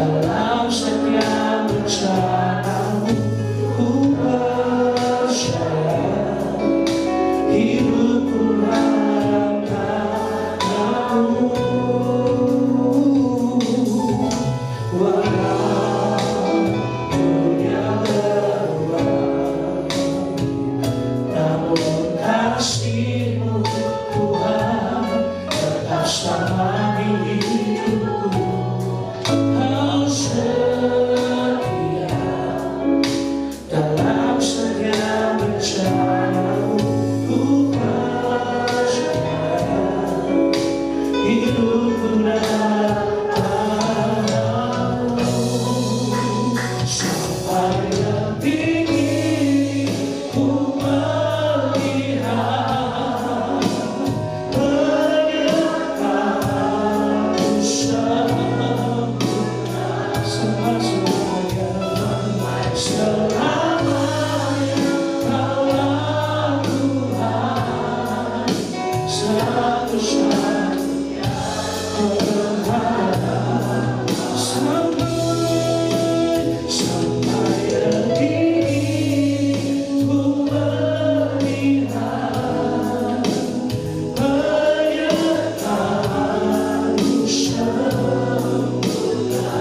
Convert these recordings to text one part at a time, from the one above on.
dalam setiap rencanamu. Ku percaya hidupku dalam tanganmu. Walau dunia berubah, namun kasih-Mu Tuhan tetap sama di hidupku. Kau setia dalam setiap rencana-Mu. Ku percaya hidupku dalam tangan-Mu. Sampai detik ini ku melihat penyertaan-Mu sempurna. Selamanya Kaulah Tuhan, satu-satunya berharap. Sampai detik ini ku melihat penyertaan-Mu sempurna.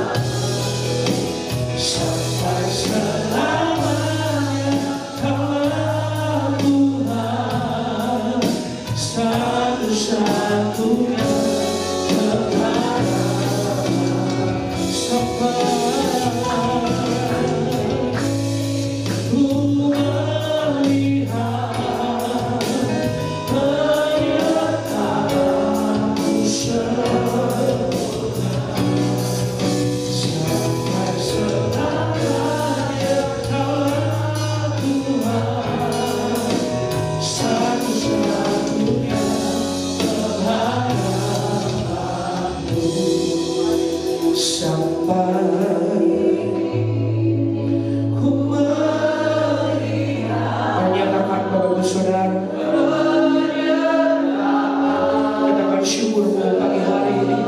Sampai selamanya Kaulah Tuhan, satu-satunya berharap. Sampai ku melihat penyertaan-Mu sempurna. Sampai selamanya Kaulah Tuhan, satu-satunya berharapku. Sampai ku melihat, menyatakan Bapak Ibu Saudara, kita bersyukur pagi hari ini.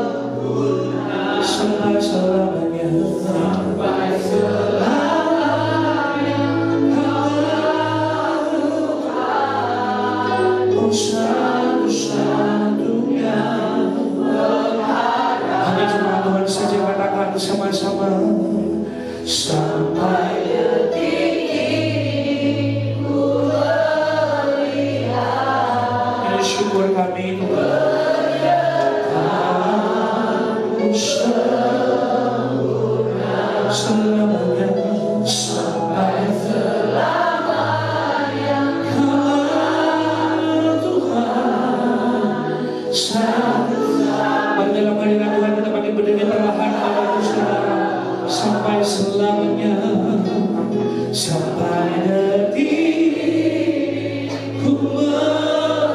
Sampai selamanya, sampai selamanya Kaulah Tuhan, oh satu-satunya berharap. Hanya cuma Tuhan saja katakan sama-sama. Sampai detik ini ku melihat. Dan syukur kami Tuhan, sempurna selamanya. Sampai selamanya Kaulah Tuhan, satu-satunya. Dalam hadirat Tuhan kita bagi berdiri perlahan Bapak Ibu Saudara. Sampai selamanya, sampai detik ku melihat.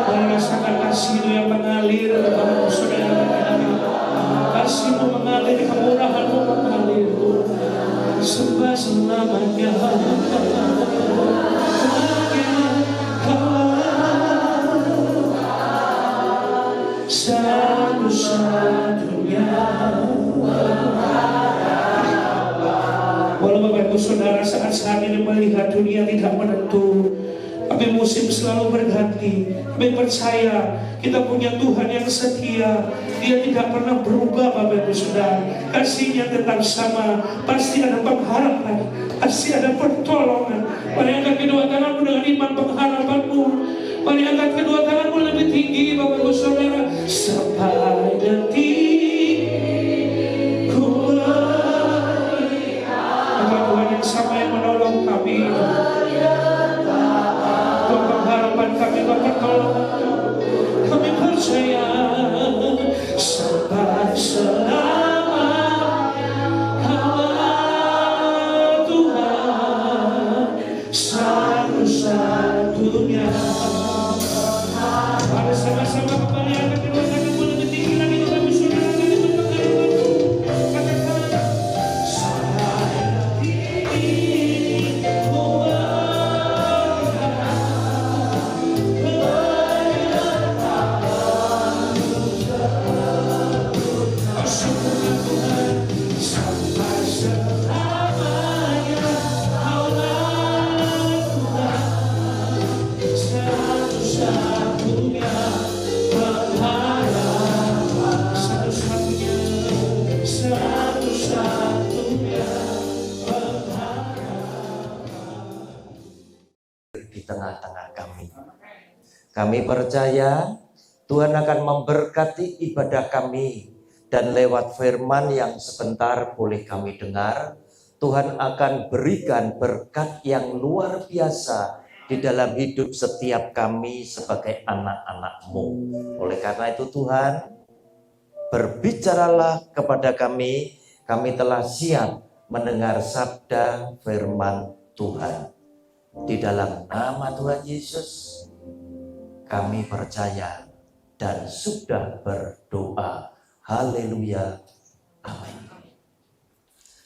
Merasakan kasih-Mu yang mengalir Bapak Ibu Saudara. Kasih-Mu mengalir, kemurahan-Mu mengalir sampai selamanya. Satu-satunya walau Bapak Ibu Saudara saat-saat ini melihat dunia tidak menentu, tapi musim selalu berganti, kami percaya kita punya Tuhan yang setia. Dia tidak pernah berubah Bapak Ibu Saudara. Kasih-Nya tetap sama. Pasti ada pengharapan, pasti ada pertolongan. Mari angkat kedua tanganmu dengan iman pengharapanmu. Mari angkat kedua tanganmu lebih tinggi Bapak Ibu Saudara. Sampai detik ku melihat Tuhan yang sama yang menolong kami. Tuhan pengharapan kami, Tuhan pertolongan kami percaya. Sampai selamanya Kaulah Tuhan, satu-satunya. Mari sama-sama kembali angkat kedua tanganmu lebih tinggi lagi Bapak Ibu Saudara. Kami percaya Tuhan akan memberkati ibadah kami, dan lewat firman yang sebentar boleh kami dengar, Tuhan akan berikan berkat yang luar biasa di dalam hidup setiap kami sebagai anak-anak-Mu. Oleh karena itu Tuhan, berbicaralah kepada kami telah siap mendengar sabda firman Tuhan. Di dalam nama Tuhan Yesus, kami percaya dan sudah berdoa. Haleluya. Amin.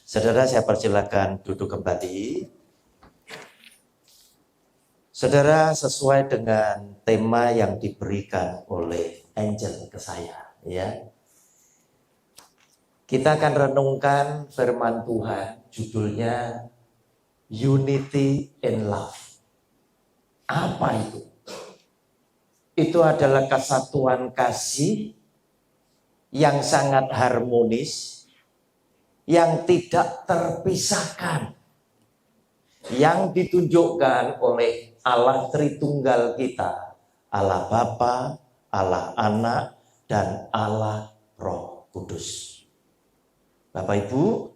Saudara, saya persilakan duduk kembali. Saudara, sesuai dengan tema yang diberikan oleh Angel ke saya, ya. Kita akan renungkan firman Tuhan, judulnya Unity in Love. Apa itu? Itu adalah kesatuan kasih yang sangat harmonis, yang tidak terpisahkan, yang ditunjukkan oleh Allah Tritunggal kita, Allah Bapa, Allah Anak, dan Allah Roh Kudus. Bapak Ibu,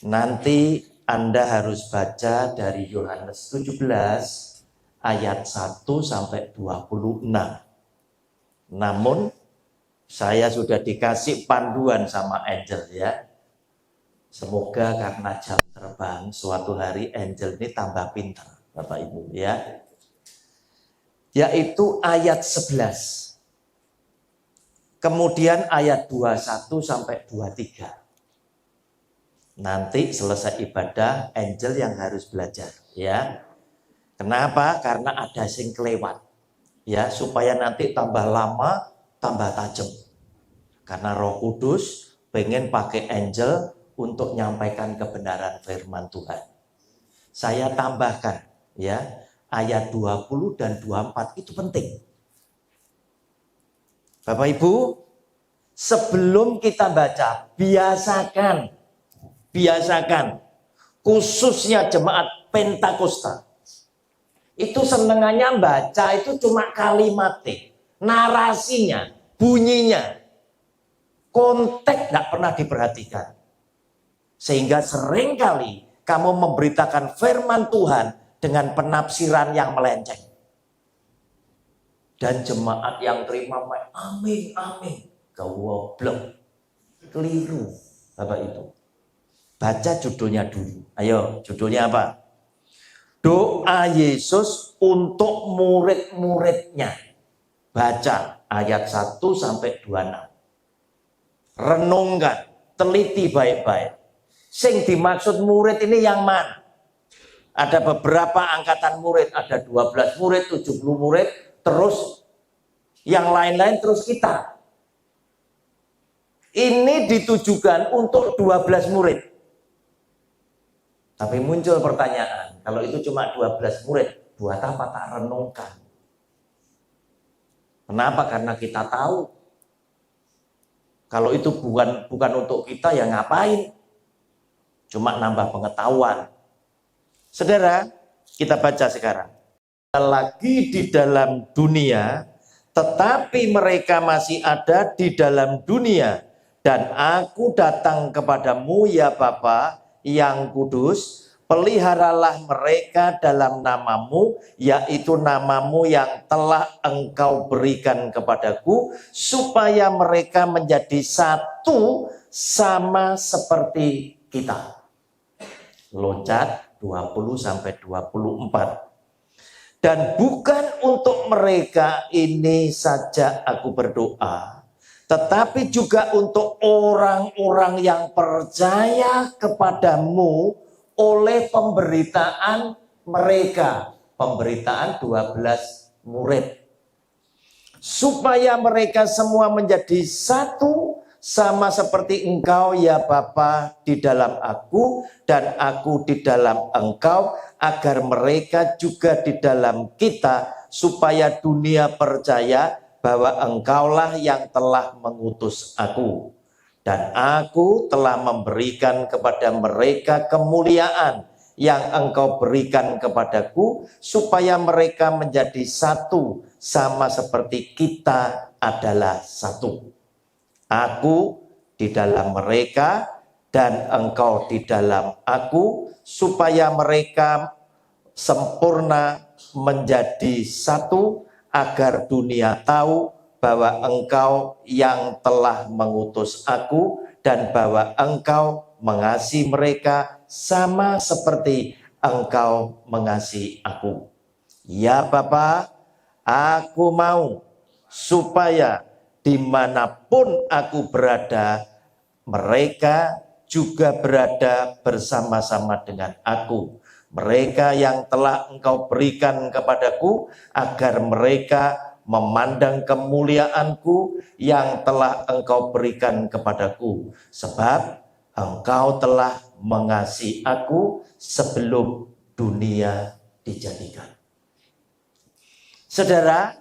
nanti Anda harus baca dari Yohanes 17 ayat 1 sampai 26. Namun saya sudah dikasih panduan sama Angel, ya. Semoga karena jam terbang suatu hari Angel ini tambah pintar, Bapak Ibu, ya. Yaitu ayat 11. Kemudian ayat 21 sampai 23. Nanti selesai ibadah Angel yang harus belajar, ya. Kenapa? Karena ada sing kelewat, ya, supaya nanti tambah lama, tambah tajam. Karena Roh Kudus pengen pakai Angel untuk nyampaikan kebenaran firman Tuhan. Saya tambahkan, ya, ayat 20 dan 24 itu penting. Bapak Ibu, sebelum kita baca, biasakan, khususnya jemaat Pentakosta, itu senengannya baca itu cuma kalimatnya, narasinya, bunyinya. Konteks tidak pernah diperhatikan. Sehingga seringkali kamu memberitakan firman Tuhan dengan penafsiran yang melenceng. Dan jemaat yang terima, amin, amin. Goblok. Keliru, Bapak Ibu. Baca judulnya dulu. Ayo, judulnya apa? Doa Yesus untuk murid-muridnya. Baca ayat 1 sampai 26. Renungkan, teliti baik-baik. Sing dimaksud murid ini yang mana? Ada beberapa angkatan murid, ada 12 murid, 70 murid, terus yang lain-lain terus kita. Ini ditujukan untuk 12 murid. Tapi muncul pertanyaan, kalau itu cuma 12 murid, buat apa tak renungkan? Kenapa? Karena kita tahu kalau itu bukan untuk kita, ya ngapain? Cuma nambah pengetahuan. Saudara, kita baca sekarang. Lagi di dalam dunia, tetapi mereka masih ada di dalam dunia. Dan aku datang kepadamu, ya Bapa yang kudus, peliharalah mereka dalam namamu, yaitu namamu yang telah engkau berikan kepadaku, supaya mereka menjadi satu sama seperti kita. Loncat 20 sampai 24. Dan bukan untuk mereka ini saja aku berdoa, tetapi juga untuk orang-orang yang percaya kepadamu oleh pemberitaan mereka. Pemberitaan 12 murid. Supaya mereka semua menjadi satu, sama seperti engkau ya Bapa di dalam aku dan aku di dalam engkau, agar mereka juga di dalam kita, supaya dunia percaya bahwa engkaulah yang telah mengutus aku. Dan aku telah memberikan kepada mereka kemuliaan yang Engkau berikan kepadaku, supaya mereka menjadi satu, sama seperti kita adalah satu. Aku di dalam mereka dan Engkau di dalam aku, supaya mereka sempurna menjadi satu, agar dunia tahu bahwa Engkau yang telah mengutus aku dan bahwa Engkau mengasihi mereka sama seperti Engkau mengasihi aku. Ya Bapa, aku mau supaya dimanapun aku berada, mereka juga berada bersama-sama dengan aku. Mereka yang telah Engkau berikan kepadaku, agar mereka memandang kemuliaanku yang telah Engkau berikan kepadaku. Sebab Engkau telah mengasihi aku sebelum dunia dijadikan. Saudara,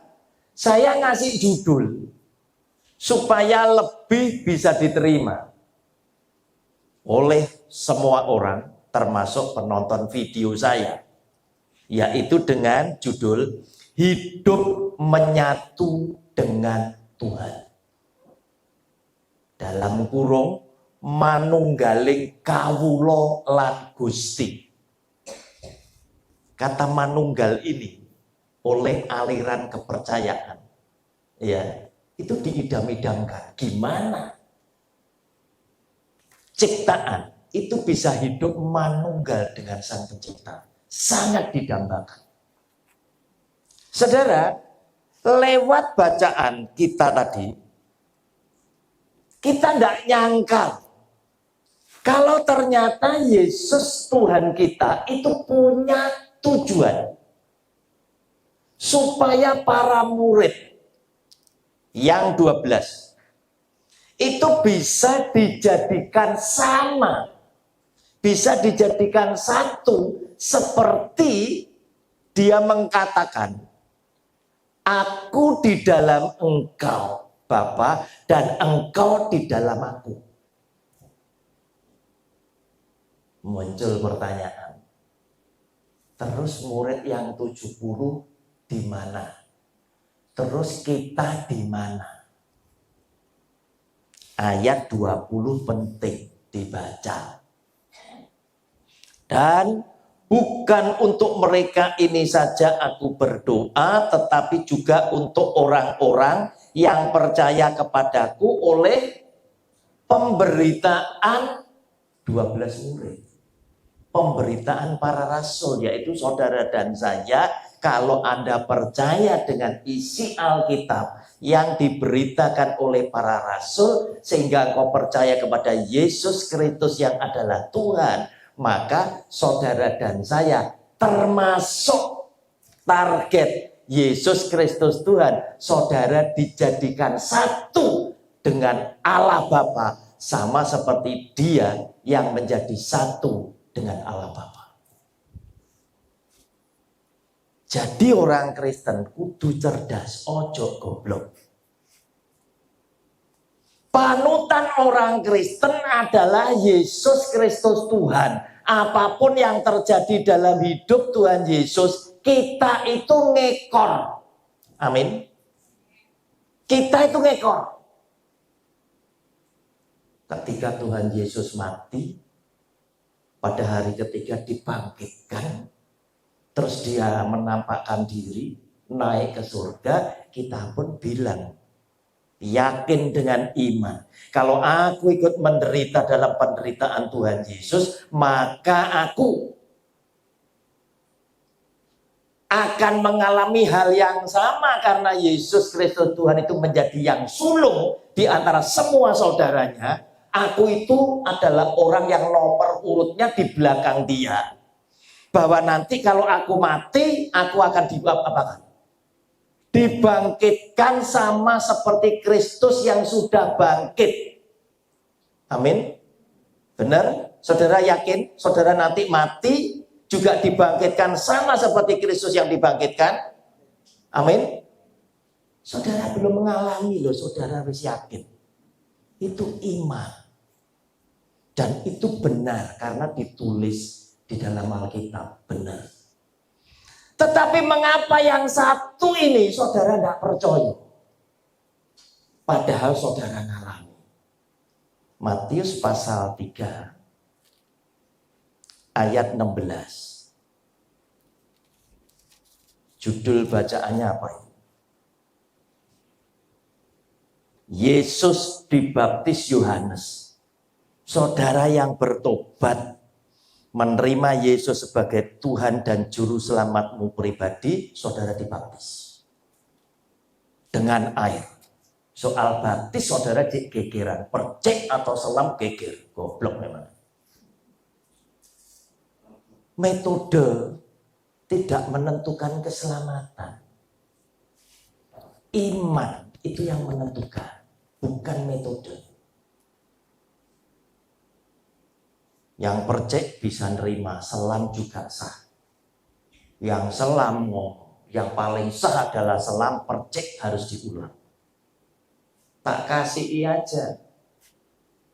saya ngasih judul supaya lebih bisa diterima oleh semua orang, termasuk penonton video saya, yaitu dengan judul Hidup Menyatu dengan Tuhan. Dalam kurung, manunggaling kawula lan Gusti. Kata manunggal ini oleh aliran kepercayaan, ya, itu diidam-idamkan. Gimana ciptaan itu bisa hidup manunggal dengan Sang Pencipta? Sangat didambakan. Saudara, lewat bacaan kita tadi, kita tidak nyangka kalau ternyata Yesus Tuhan kita itu punya tujuan supaya para murid yang 12 itu bisa dijadikan sama, bisa dijadikan satu, seperti dia mengatakan, aku di dalam Engkau Bapa dan Engkau di dalam aku. Muncul pertanyaan, terus murid yang 70 di mana? Terus kita di mana? Ayat 20 penting dibaca. Dan bukan untuk mereka ini saja aku berdoa, tetapi juga untuk orang-orang yang percaya kepadaku oleh pemberitaan 12 murid. Pemberitaan para rasul, yaitu saudara dan saya. Kalau Anda percaya dengan isi Alkitab yang diberitakan oleh para rasul, sehingga engkau percaya kepada Yesus Kristus yang adalah Tuhan, maka saudara dan saya termasuk target Yesus Kristus Tuhan. Saudara dijadikan satu dengan Allah Bapa, sama seperti Dia yang menjadi satu dengan Allah Bapa. Jadi orang Kristen kudu cerdas, ojo goblok. Panutan orang Kristen adalah Yesus Kristus Tuhan. Apapun yang terjadi dalam hidup Tuhan Yesus, kita itu ngekor. Amin. Kita itu ngekor. Ketika Tuhan Yesus mati, pada hari ketiga dibangkitkan, terus dia menampakkan diri, naik ke surga, kita pun bilang, yakin dengan iman, kalau aku ikut menderita dalam penderitaan Tuhan Yesus, maka aku akan mengalami hal yang sama, karena Yesus Kristus Tuhan itu menjadi yang sulung di antara semua saudaranya. Aku itu adalah orang yang nomor urutnya di belakang dia. Bahwa nanti kalau aku mati, aku akan dibangkitkan sama seperti Kristus yang sudah bangkit. Amin. Benar? Saudara yakin? Saudara nanti mati juga dibangkitkan sama seperti Kristus yang dibangkitkan? Amin. Saudara belum mengalami loh, saudara harus yakin. Itu iman. Dan itu benar karena ditulis di dalam Alkitab, benar. Tetapi mengapa yang satu ini saudara tidak percaya? Padahal saudara ngalami. Matius pasal 3 ayat 16. Judul bacaannya apa ini? Yesus dibaptis Yohanes. Saudara yang bertobat, menerima Yesus sebagai Tuhan dan Juru Selamatmu pribadi, saudara dibaptis dengan air. Soal baptis saudara gegeran, percek atau selam geger, goblok memang. Metode tidak menentukan keselamatan. Iman itu yang menentukan, bukan metode. Yang percek bisa nerima, selam juga sah. Yang selam, yang paling sah adalah selam, percek harus diulang. Tak kasih aja.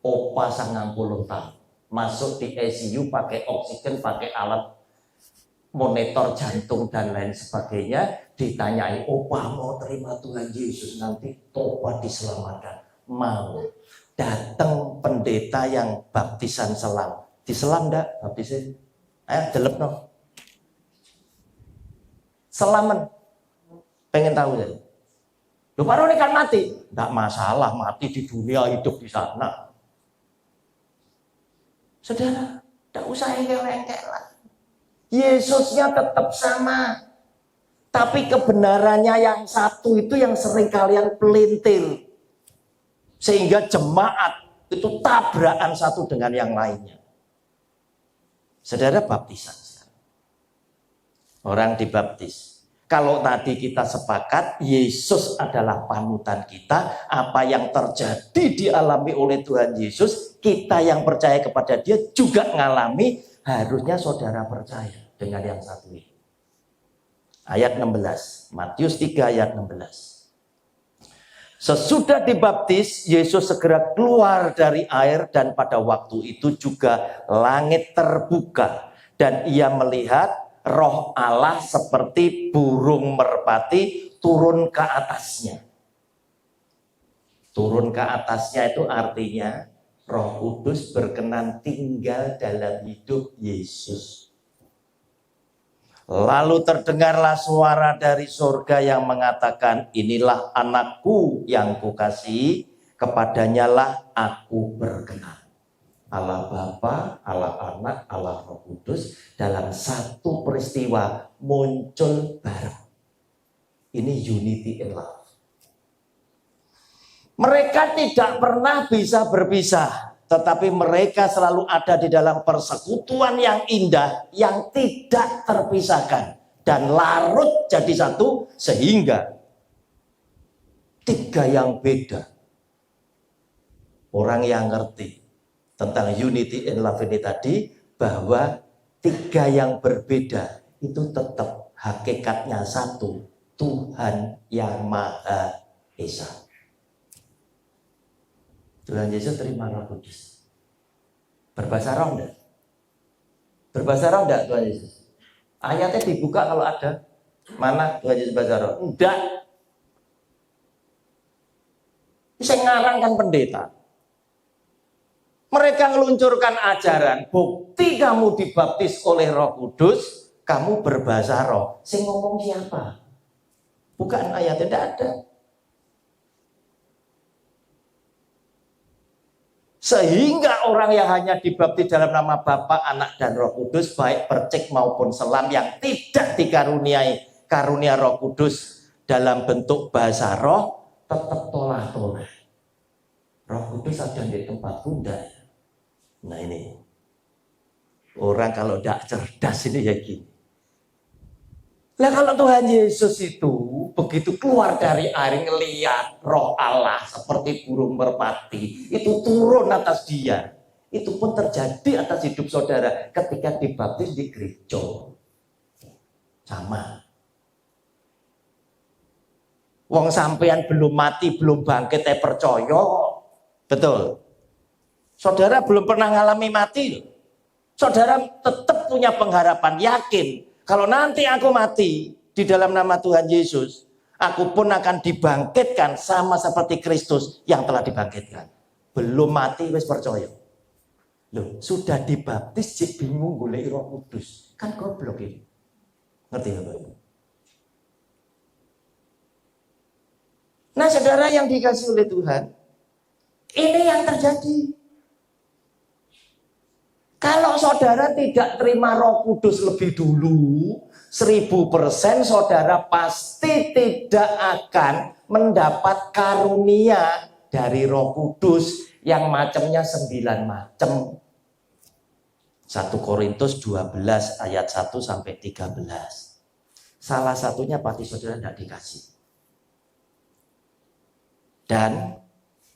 Opa 90 tahun. Masuk di ICU pakai oksigen, pakai alat monitor jantung dan lain sebagainya. Ditanyai, opa mau terima Tuhan Yesus nanti tobat diselamatkan. Mau. Datang pendeta yang baptisan selam. Diselam enggak baptisin? Ayo delep no. Selaman. Pengen tahu ya? Loh baru ini kan mati. Enggak masalah, mati di dunia, hidup di sana. Saudara, enggak usah engkel-engkelan. Yesusnya tetap sama. Tapi kebenarannya yang satu itu yang sering kalian pelintir. Sehingga jemaat itu tabrakan satu dengan yang lainnya. Saudara baptisan. Orang dibaptis. Kalau tadi kita sepakat Yesus adalah panutan kita, apa yang terjadi dialami oleh Tuhan Yesus, kita yang percaya kepada Dia juga ngalami, harusnya saudara percaya dengan yang satu ini. Ayat 16, Matius 3 ayat 16. Sesudah dibaptis, Yesus segera keluar dari air dan pada waktu itu juga langit terbuka dan ia melihat Roh Allah seperti burung merpati turun ke atasnya. Turun ke atasnya itu artinya Roh Kudus berkenan tinggal dalam hidup Yesus. Lalu terdengarlah suara dari surga yang mengatakan, inilah anakku yang kukasihi, kepadanya lah aku berkenan. Allah Bapa, Allah Anak, Allah Roh Kudus dalam satu peristiwa muncul bareng. Ini unity in love. Mereka tidak pernah bisa berpisah. Tetapi mereka selalu ada di dalam persekutuan yang indah, yang tidak terpisahkan. Dan larut jadi satu, sehingga tiga yang beda. Orang yang ngerti tentang unity in love ini tadi, bahwa tiga yang berbeda itu tetap hakikatnya satu, Tuhan yang Maha Esa. Tuhan Yesus terima Roh Kudus. Berbahasa roh enggak? Berbahasa roh enggak Tuhan Yesus? Ayatnya dibuka kalau ada. Mana Tuhan Yesus bahasa roh? Enggak. Saya ngarangkan pendeta. Mereka meluncurkan ajaran, bukti kamu dibaptis oleh Roh Kudus, kamu berbahasa roh. Saya ngomong siapa? Bukan ayatnya, tidak ada. Sehingga orang yang hanya dibaptis dalam nama Bapa, Anak, dan Roh Kudus, baik percik maupun selam yang tidak dikaruniai karunia Roh Kudus dalam bentuk bahasa roh, tetap tolak-tolak. Roh Kudus ada di tempat bunda. Nah ini, orang kalau tidak cerdas ini ya gini. Lah kalau Tuhan Yesus itu begitu keluar dari air ngeliat Roh Allah seperti burung merpati itu turun atas dia, itu pun terjadi atas hidup saudara ketika dibaptis di gereja. Sama. Wong sampean belum mati, belum bangkit, percaya. Betul. Saudara belum pernah ngalami mati. Saudara tetap punya pengharapan, yakin kalau nanti aku mati di dalam nama Tuhan Yesus, aku pun akan dibangkitkan sama seperti Kristus yang telah dibangkitkan. Belum mati wis percaya. Loh, sudah dibaptis jadi bingung golek Roh Kudus. Kan goblok ini. Ngerti Bapak Ibu? Nah, saudara yang dikasih oleh Tuhan, ini yang terjadi. Kalau saudara tidak terima Roh Kudus lebih dulu, 1000% saudara pasti tidak akan mendapat karunia dari Roh Kudus yang macamnya 9 macam. 1 Korintus 12 ayat 1 sampai 13. Salah satunya pasti saudara tidak dikasih. Dan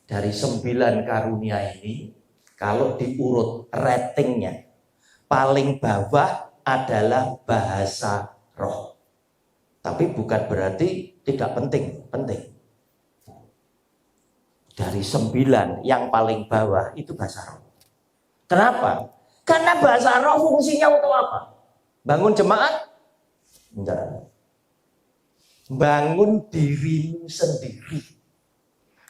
dari 9 karunia ini, kalau diurut ratingnya, paling bawah adalah bahasa roh. Tapi bukan berarti tidak penting, penting. Dari 9 yang paling bawah itu bahasa roh. Kenapa? Karena bahasa roh fungsinya untuk apa? Bangun jemaat? Enggak. Bangun dirimu sendiri.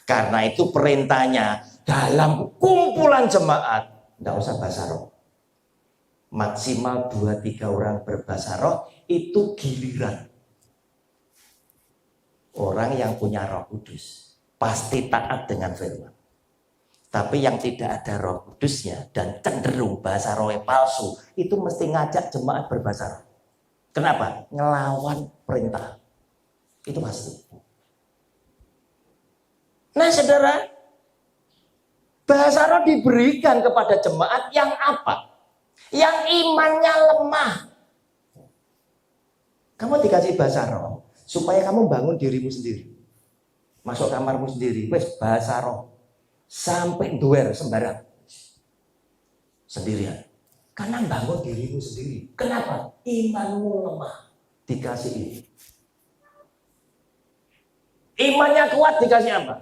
Karena itu perintahnya dalam kumpulan jemaat, tidak usah bahasa roh. Maksimal 2-3 orang berbahasa roh, itu giliran. Orang yang punya Roh Kudus pasti taat dengan firman. Tapi yang tidak ada Roh Kudusnya dan cenderung bahasa rohnya palsu, itu mesti ngajak jemaat berbahasa roh. Kenapa? Ngelawan perintah. Itu pasti. Nah, saudara, bahasa roh diberikan kepada jemaat yang apa? Yang imannya lemah. Kamu dikasih bahasa roh supaya kamu bangun dirimu sendiri. Masuk kamarmu sendiri, wes bahasa roh. Sampai duer sembarang. Sendirian. Karena bangun dirimu sendiri. Kenapa? Imanmu lemah. Dikasih ini. Imannya kuat dikasih apa?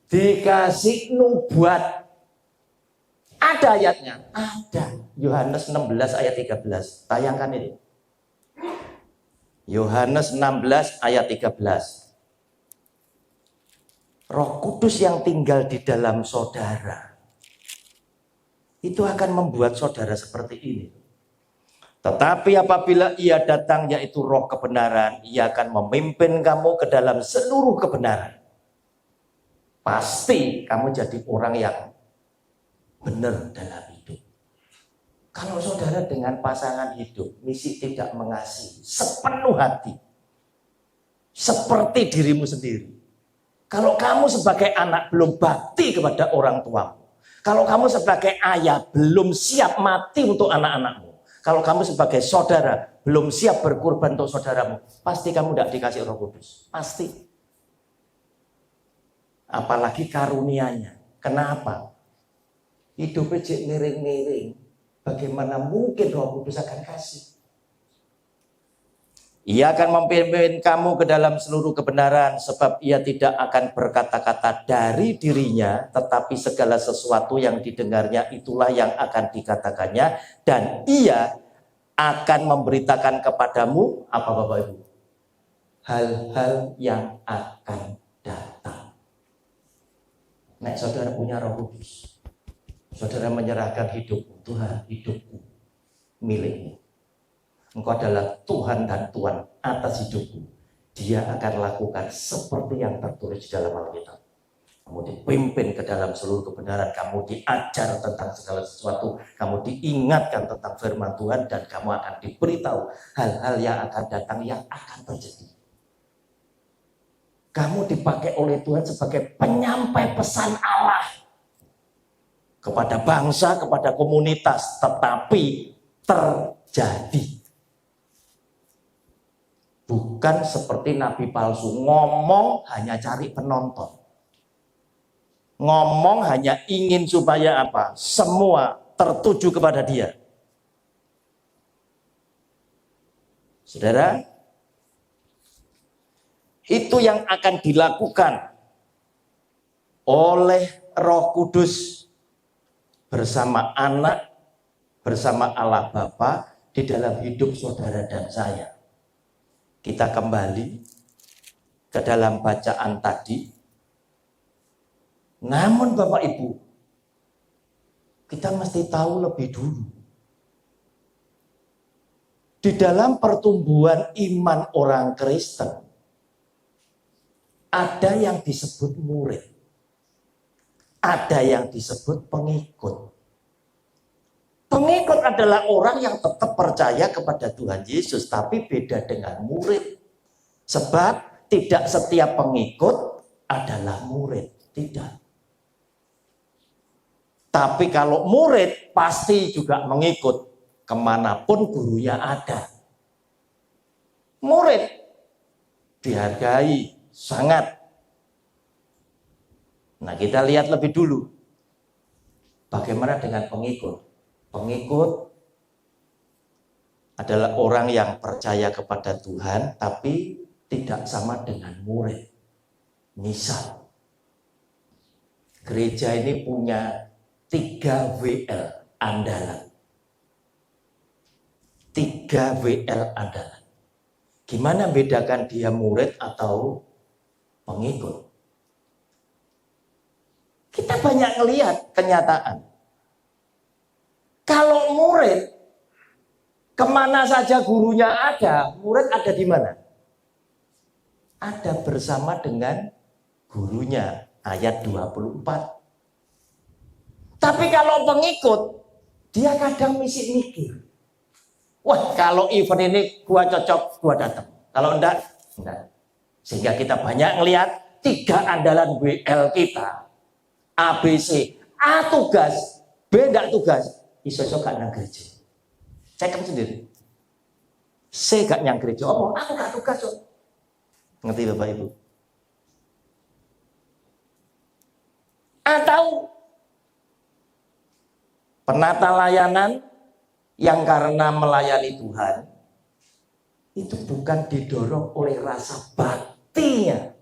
Dikasih nubuat. Ada ayatnya? Ada. Yohanes 16 ayat 13. Tayangkan ini. Yohanes 16 ayat 13. Roh Kudus yang tinggal di dalam saudara, itu akan membuat saudara seperti ini. Tetapi apabila ia datang, yaitu roh kebenaran, ia akan memimpin kamu ke dalam seluruh kebenaran. Pasti kamu jadi orang yang benar dalam hidup. Kalau saudara dengan pasangan hidup, misi tidak mengasihi sepenuh hati, seperti dirimu sendiri. Kalau kamu sebagai anak belum bakti kepada orang tuamu, kalau kamu sebagai ayah belum siap mati untuk anak-anakmu, kalau kamu sebagai saudara belum siap berkorban untuk saudaramu, pasti kamu tidak dikasih Roh Kudus. Pasti. Apalagi karunianya. Kenapa? Hidup cek miring-miring. Bagaimana mungkin Roh Kudus akan kasih? Ia akan memimpin kamu ke dalam seluruh kebenaran, sebab ia tidak akan berkata-kata dari dirinya, tetapi segala sesuatu yang didengarnya itulah yang akan dikatakannya, dan ia akan memberitakan kepadamu apa Bapak Ibu? Hal-hal yang akan datang. Nek saudara punya Roh Kudus, saudara menyerahkan hidupmu, Tuhan, hidupku milikmu. Engkau adalah Tuhan dan Tuhan atas hidupku. Dia akan lakukan seperti yang tertulis di dalam Alkitab. Kamu dipimpin ke dalam seluruh kebenaran. Kamu diajar tentang segala sesuatu. Kamu diingatkan tentang firman Tuhan. Dan kamu akan diberitahu hal-hal yang akan datang, yang akan terjadi. Kamu dipakai oleh Tuhan sebagai penyampai pesan Allah. Kepada bangsa, kepada komunitas. Tetapi terjadi. Bukan seperti nabi palsu, ngomong hanya cari penonton. Ngomong hanya ingin supaya apa? Semua tertuju kepada dia. Saudara, itu yang akan dilakukan oleh Roh Kudus bersama anak, bersama Allah Bapa di dalam hidup saudara dan saya. Kita kembali ke dalam bacaan tadi. Namun Bapak Ibu, kita mesti tahu lebih dulu. Di dalam pertumbuhan iman orang Kristen, ada yang disebut murid, ada yang disebut pengikut. Pengikut adalah orang yang tetap percaya kepada Tuhan Yesus, tapi beda dengan murid. Sebab tidak setiap pengikut adalah murid, tidak. Tapi kalau murid pasti juga mengikut kemanapun gurunya ada. Murid dihargai sangat. Nah, kita lihat lebih dulu bagaimana dengan pengikut. Pengikut adalah orang yang percaya kepada Tuhan tapi tidak sama dengan murid. Misal, gereja ini punya 3 WL andalan. 3 WL andalan. Gimana bedakan dia murid atau pengikut? Kita banyak ngelihat kenyataan. Kalau murid, kemana saja gurunya ada, murid ada di mana? Ada bersama dengan gurunya. Ayat 24. Tapi kalau pengikut, dia kadang mikir. Wah, kalau event ini gua cocok, gua datang. Kalau enggak. Sehingga kita banyak ngelihat 3 andalan WL kita. ABC. A tugas, B enggak tugas. Iso-iso gak nang gereja. Cek sendiri. C gak nyang gereja. Oh, aku gak tugas. Ngerti Bapak Ibu? Atau penata layanan yang karena melayani Tuhan itu bukan didorong oleh rasa baktinya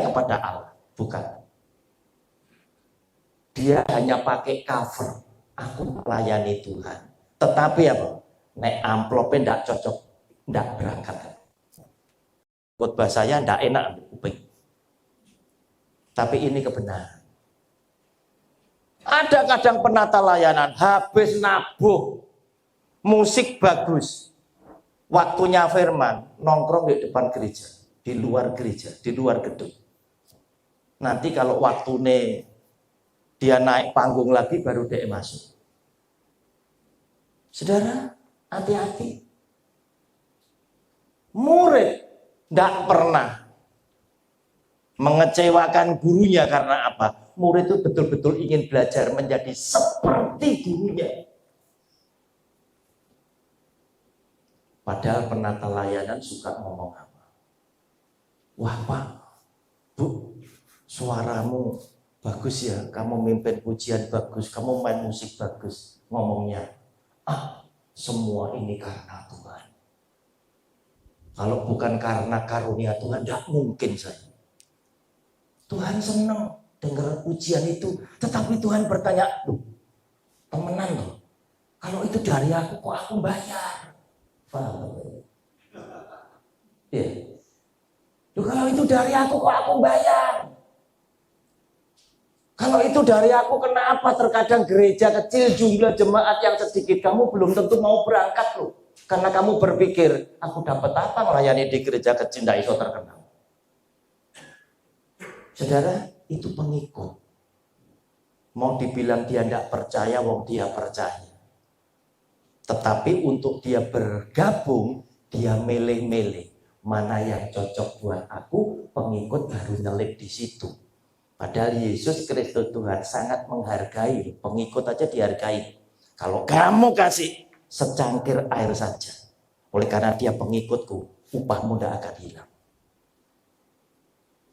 kepada Allah, bukan. Dia hanya pakai cover, aku melayani Tuhan. Tetapi apa? Nek amplopnya ndak cocok, ndak berangkat. Khotbah saya ndak enak kuping. Tapi ini kebenaran. Ada kadang penata layanan habis nabuh, musik bagus, waktunya firman, nongkrong di depan gereja, di luar gereja, di luar gedung. Nanti kalau waktunya dia naik panggung lagi baru dia masuk. Saudara, hati-hati. Murid tidak pernah mengecewakan gurunya karena apa? Murid itu betul-betul ingin belajar menjadi seperti gurunya. Padahal penata layanan suka ngomong apa? Wah Pak, Bu, suaramu bagus ya, kamu mimpin pujian bagus, kamu main musik bagus. Ngomongnya, semua ini karena Tuhan. Kalau bukan karena karunia Tuhan, tidak mungkin saya. Tuhan senang dengar ujian itu, tetapi Tuhan bertanya, temenan loh, kalau itu dari aku kok aku bayar? Paham? Ya. Kalau itu dari aku kok aku bayar? Kalau itu dari aku, kenapa terkadang gereja kecil jumlah jemaat yang sedikit, kamu belum tentu mau berangkat loh. Karena kamu berpikir, aku dapat apa melayani di gereja kecil, tidak iso terkenal. Saudara, itu pengikut. Mau dibilang dia tidak percaya, wong dia percaya. Tetapi untuk dia bergabung, dia milih-milih. Mana yang cocok buat aku, pengikut baru nyelip di situ. Padahal Yesus Kristus Tuhan sangat menghargai, pengikut aja dihargai. Kalau kamu kasih secangkir air saja, oleh karena dia pengikutku, upahmu tidak akan hilang.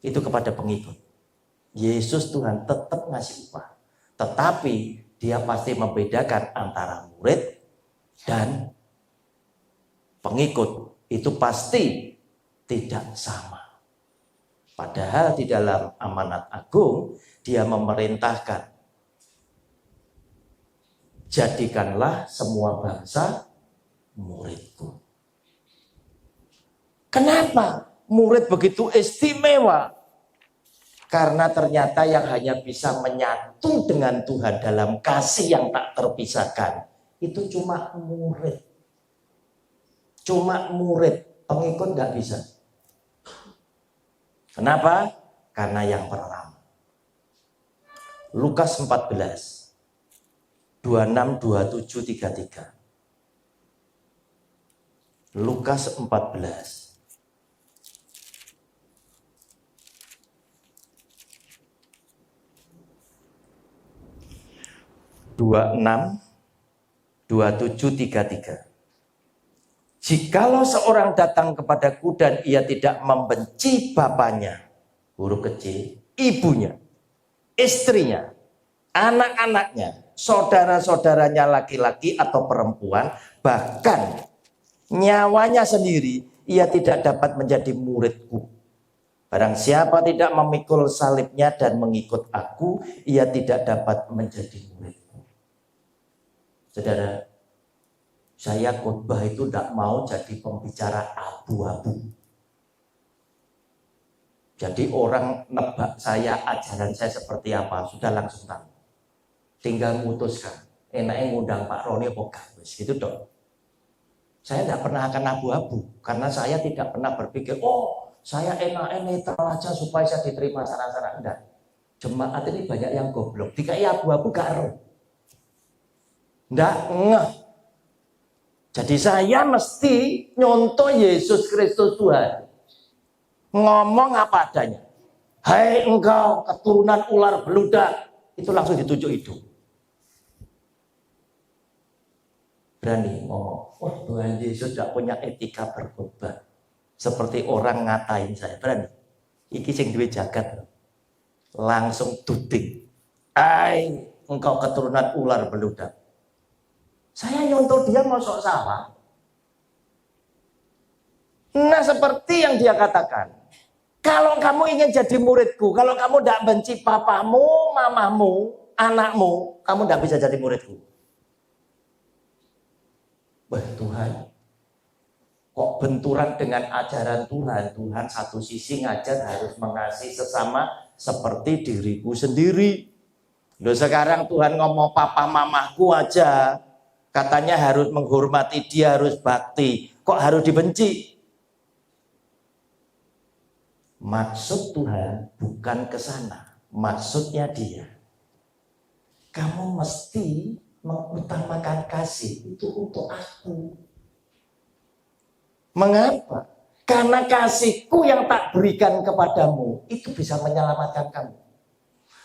Itu kepada pengikut. Yesus Tuhan tetap ngasih upah. Tetapi dia pasti membedakan antara murid dan pengikut. Itu pasti tidak sama. Padahal di dalam amanat agung dia memerintahkan jadikanlah semua bangsa muridku. Kenapa murid begitu istimewa? Karena ternyata yang hanya bisa menyatu dengan Tuhan dalam kasih yang tak terpisahkan, itu cuma murid. Cuma murid, pengikut nggak bisa. Kenapa? Karena yang pertama. Lukas 14, 26, 27, 33. Lukas 14. Dua enam, 27, 33. Jikalau seorang datang kepadaku dan ia tidak membenci bapaknya, huruf kecil, ibunya, istrinya, anak-anaknya, saudara-saudaranya laki-laki atau perempuan, bahkan nyawanya sendiri, ia tidak dapat menjadi muridku. Barang siapa tidak memikul salibnya dan mengikut aku, ia tidak dapat menjadi muridku. Saudara, saya khotbah itu tidak mau jadi pembicara abu-abu. Jadi orang nebak saya, ajaran saya seperti apa, sudah langsung tahu. Tinggal memutuskan, enaknya ngundang Pak Roni apa gak, gitu dong. Saya tidak pernah akan abu-abu, karena saya tidak pernah berpikir, oh saya enaknya netral aja supaya saya diterima sana-sana. Enggak. Jemaat ini banyak yang goblok, dikai abu-abu gak ero. Enggak ngeh. Jadi saya mesti nyontoh Yesus Kristus Tuhan. Ngomong apa adanya. Hai engkau keturunan ular beludak. Itu langsung ditunjuk itu. Berani ngomong. Wah, Tuhan Yesus tidak punya etika berkhotbah. Seperti orang ngatain saya. Berani. Iki sing duwe jagat. Langsung duding. Hai engkau keturunan ular beludak. Saya nyontoh dia masuk salah. Nah seperti yang dia katakan. Kalau kamu ingin jadi muridku, kalau kamu tidak benci papamu, mamamu, anakmu, kamu tidak bisa jadi muridku. Wah Tuhan, kok benturan dengan ajaran Tuhan? Tuhan satu sisi ngajar harus mengasihi sesama seperti diriku sendiri. Loh sekarang Tuhan ngomong papa mamaku aja. Katanya harus menghormati dia, harus bakti. Kok harus dibenci? Maksud Tuhan bukan ke sana. Maksudnya dia. Kamu mesti mengutamakan kasih itu untuk aku. Mengapa? Karena kasihku yang tak berikan kepadamu itu bisa menyelamatkan kamu.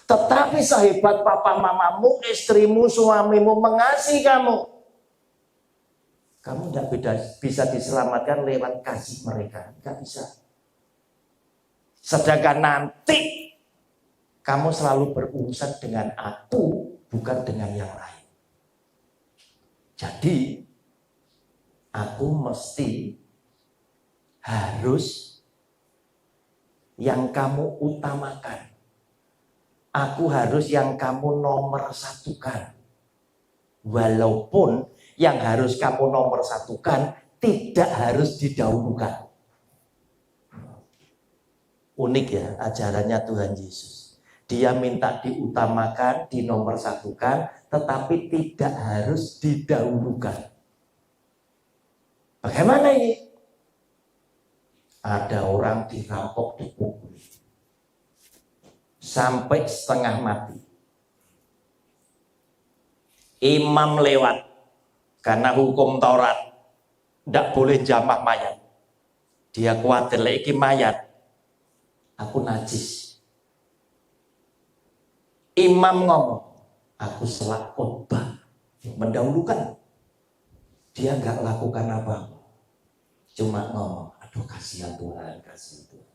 Tetapi sehebat papa mamamu, istrimu, suamimu mengasihi kamu, kamu tidak bisa diselamatkan lewat kasih mereka. Tidak bisa. Sedangkan nanti kamu selalu berurusan dengan aku, bukan dengan yang lain. Jadi, aku mesti harus yang kamu utamakan. Aku harus yang kamu nomor satukan. Walaupun yang harus kamu nomor satukan tidak harus didahulukan. Unik ya ajarannya Tuhan Yesus. Dia minta diutamakan, dinomor satukan, tetapi tidak harus didahulukan. Bagaimana ini? Ada orang dirampok, dipukul sampai setengah mati. Imam lewat. Karena hukum Taurat tidak boleh jamak mayat. Dia khawatir lagi mayat, aku najis. Imam ngomong, aku salah khotbah, mendahulukan. Dia nggak lakukan apa-apa, cuma ngomong, aduh kasihan Tuhan, kasihan Tuhan.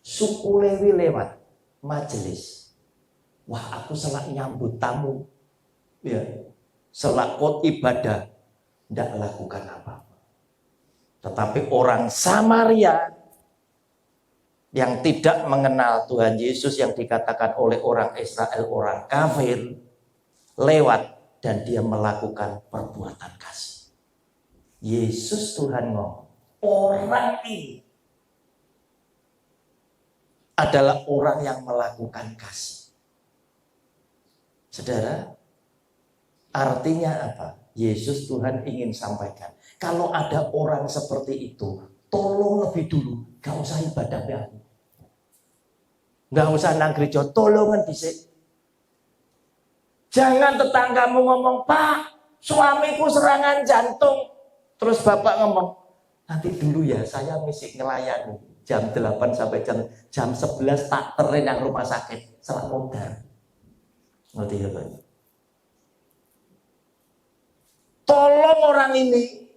Suku Lewi lewat majelis, wah aku salah nyambut tamu, ya, salah khot ibadah. Tidak lakukan apa-apa. Tetapi orang Samaria yang tidak mengenal Tuhan Yesus yang dikatakan oleh orang Israel orang kafir lewat, dan dia melakukan perbuatan kasih. Yesus Tuhan ngomong, orang ini adalah orang yang melakukan kasih. Saudara, artinya apa? Yesus Tuhan ingin sampaikan, kalau ada orang seperti itu, tolong lebih dulu, gak usah ibadah be aku. Gak usah nang gereja, tolongan dhisik. Jangan tetanggamu ngomong, "Pak, suamiku serangan jantung." Terus bapak ngomong, "Nanti dulu ya, saya mesti ngelayani. Jam 8 sampai jam 11 tak terin yang rumah sakit. Serak modal." Ngerti ya Pak? Tolong orang ini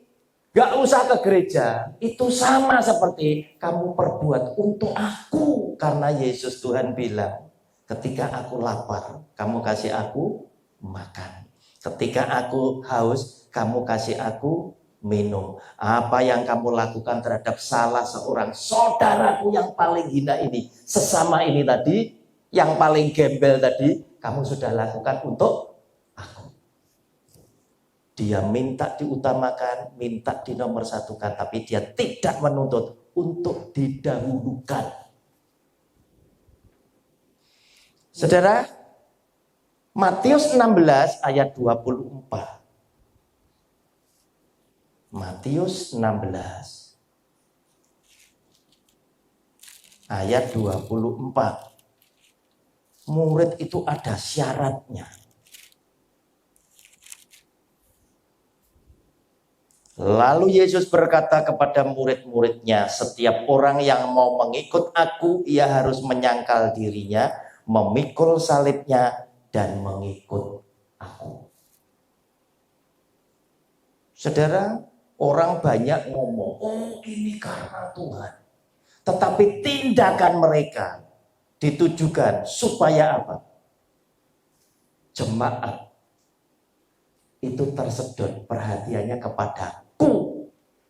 gak usah ke gereja. Itu sama seperti kamu perbuat untuk aku. Karena Yesus Tuhan bilang, ketika aku lapar, kamu kasih aku makan. Ketika aku haus, kamu kasih aku minum. Apa yang kamu lakukan terhadap salah seorang saudaraku yang paling hina ini, sesama ini tadi, yang paling gembel tadi, kamu sudah lakukan untuk aku. Dia minta diutamakan, minta dinomorsatukan, tapi dia tidak menuntut untuk didahulukan. Saudara, Matius 16 ayat 24. Matius 16 ayat 24. Murid itu ada syaratnya. Lalu Yesus berkata kepada murid-muridnya, setiap orang yang mau mengikut aku, ia harus menyangkal dirinya, memikul salibnya, dan mengikut aku. Saudara, orang banyak ngomong, "Oh, ini karena Tuhan." Tetapi tindakan mereka ditujukan supaya apa? Jemaat itu tersedot perhatiannya kepadaku,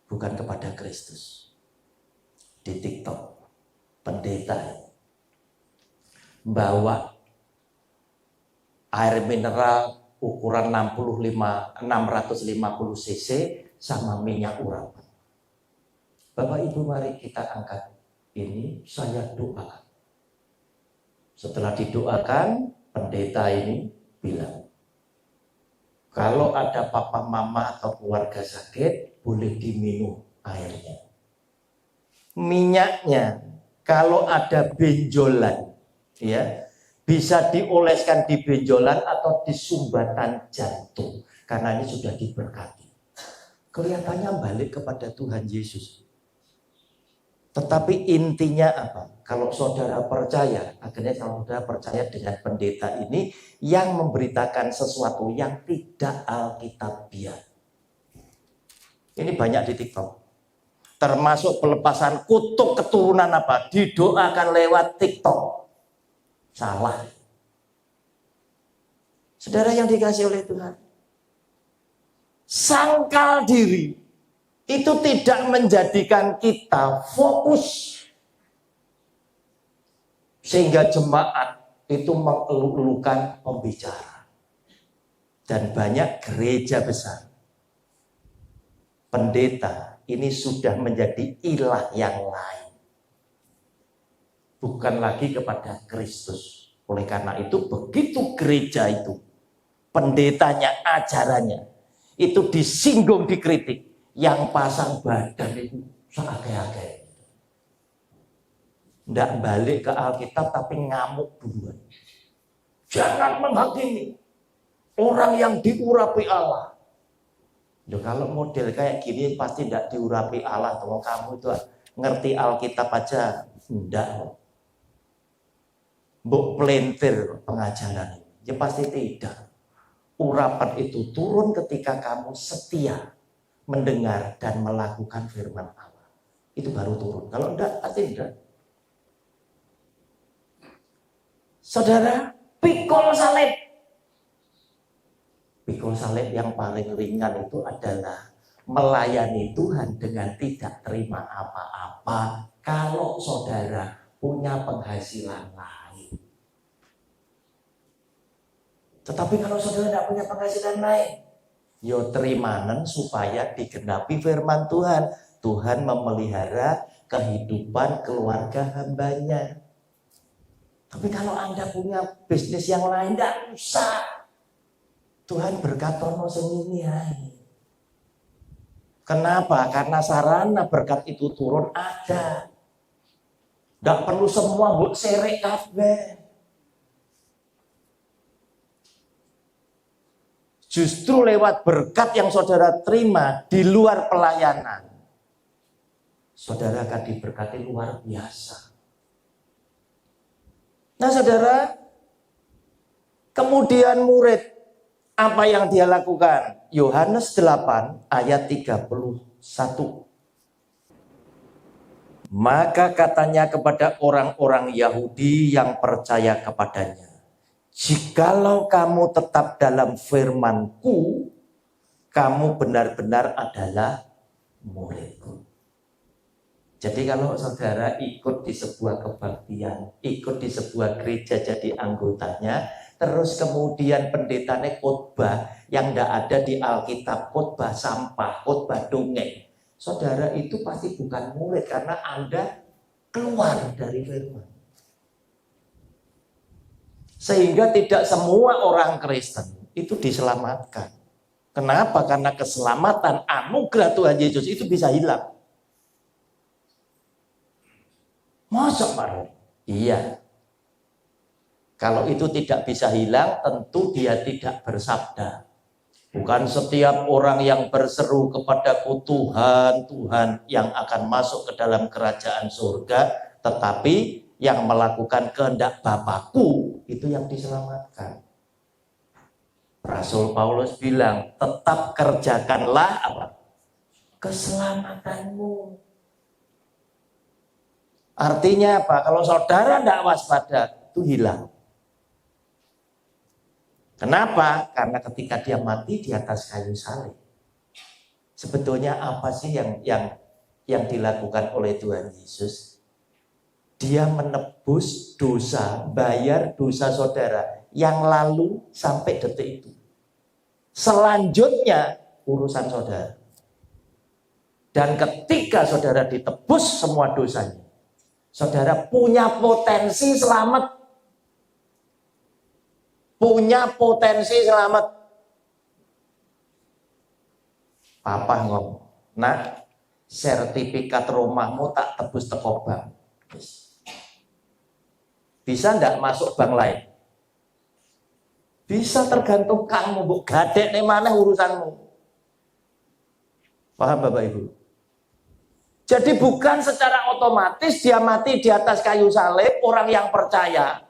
bukan kepada Kristus. Di TikTok, pendeta bawa air mineral ukuran 650 cc sama minyak urapan. Bapak Ibu, mari kita angkat ini, saya doakan. Setelah didoakan, pendeta ini bilang, kalau ada papa mama atau keluarga sakit, boleh diminum airnya. Minyaknya, kalau ada benjolan, ya, bisa dioleskan di benjolan atau di sumbatan jantung, karena ini sudah diberkati. Kelihatannya balik kepada Tuhan Yesus. Tetapi intinya apa? Kalau saudara percaya, akhirnya kalau saudara percaya dengan pendeta ini yang memberitakan sesuatu yang tidak alkitabiah. Ini banyak di TikTok. Termasuk pelepasan kutuk keturunan apa? Didoakan lewat TikTok. Salah. Saudara yang dikasihi oleh Tuhan, sangkal diri itu tidak menjadikan kita fokus sehingga jemaat itu mengeluh-elukan pembicara. Dan banyak gereja besar, pendeta ini sudah menjadi ilah yang lain, bukan lagi kepada Kristus. Oleh karena itu, begitu gereja itu, pendetanya, ajarannya itu disinggung, dikritik, yang pasang badan itu seagak-agak. Tidak balik ke Alkitab tapi ngamuk duluan. Jangan menghakimi orang yang diurapi Allah. Loh, kalau model kayak gini pasti tidak diurapi Allah. Kalau kamu itu ngerti Alkitab aja, tidak. Mbok pelintir pengajaran. Ya pasti tidak. Urapan itu turun ketika kamu setia mendengar dan melakukan firman Allah. Itu baru turun. Kalau enggak, pasti enggak. Saudara, pikul salib. Pikul salib yang paling ringan itu adalah melayani Tuhan dengan tidak terima apa-apa kalau saudara punya penghasilan lain. Tetapi kalau saudara tidak punya penghasilan lain, yo terimanen supaya digenapi firman Tuhan. Tuhan memelihara kehidupan keluarga hambanya. Tapi kalau Anda punya bisnis yang lain, tidak usah. Tuhan berkatono sing ini. Kenapa? Karena sarana berkat itu turun ada. Tidak perlu semua buat serek kabeh. Justru lewat berkat yang saudara terima di luar pelayanan, saudara akan diberkati luar biasa. Nah saudara, kemudian murid, apa yang dia lakukan? Yohanes 8 ayat 31. Maka katanya kepada orang-orang Yahudi yang percaya kepadanya, jikalau kamu tetap dalam firman-Ku, kamu benar-benar adalah murid-Ku. Jadi kalau saudara ikut di sebuah kebaktian, ikut di sebuah gereja jadi anggotanya, terus kemudian pendetanya khotbah yang tidak ada di Alkitab, khotbah sampah, khotbah dongeng, saudara itu pasti bukan murid karena Anda keluar dari firman. Sehingga tidak semua orang Kristen itu diselamatkan. Kenapa? Karena keselamatan anugerah Tuhan Yesus itu bisa hilang. Masa Pak? Iya. Kalau itu tidak bisa hilang, tentu dia tidak bersabda. Bukan setiap orang yang berseru kepadaku Tuhan, Tuhan yang akan masuk ke dalam kerajaan surga, tetapi yang melakukan kehendak Bapakku itu yang diselamatkan. Rasul Paulus bilang, tetap kerjakanlah apa? Keselamatanmu. Artinya apa? Kalau saudara tidak waspada, itu hilang. Kenapa? Karena ketika dia mati di atas kayu salib, sebetulnya apa sih yang dilakukan oleh Tuhan Yesus? Dia menebus dosa, bayar dosa saudara yang lalu sampai detik itu. Selanjutnya urusan saudara. Dan ketika saudara ditebus semua dosanya, saudara punya potensi selamat. Punya potensi selamat. Papa ngomong, nak, sertifikat rumahmu tak tebus teko bank. Bisa enggak masuk bank lain? Bisa, tergantung kamu, bu. Gadek nih mana urusanmu. Paham Bapak Ibu? Jadi bukan secara otomatis dia mati di atas kayu salib, orang yang percaya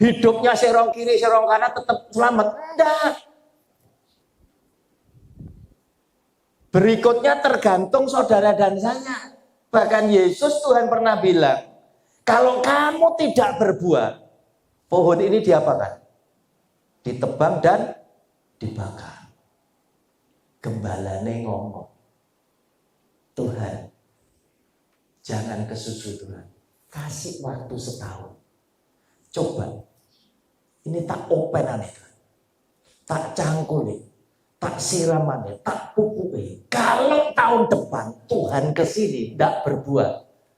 hidupnya serong kiri, serong kanan tetap selamat. Enggak. Berikutnya tergantung saudara dan saya. Bahkan Yesus Tuhan pernah bilang, kalau kamu tidak berbuah, pohon ini diapakan? Ditebang dan dibakar. Gembalane ngomong, Tuhan, jangan kesusu Tuhan. Kasih waktu setahun. Coba, ini tak openan itu. Tak cangkul nih. Tak siramannya, tak pupuk. Kalau tahun depan Tuhan kesini tidak berbuah,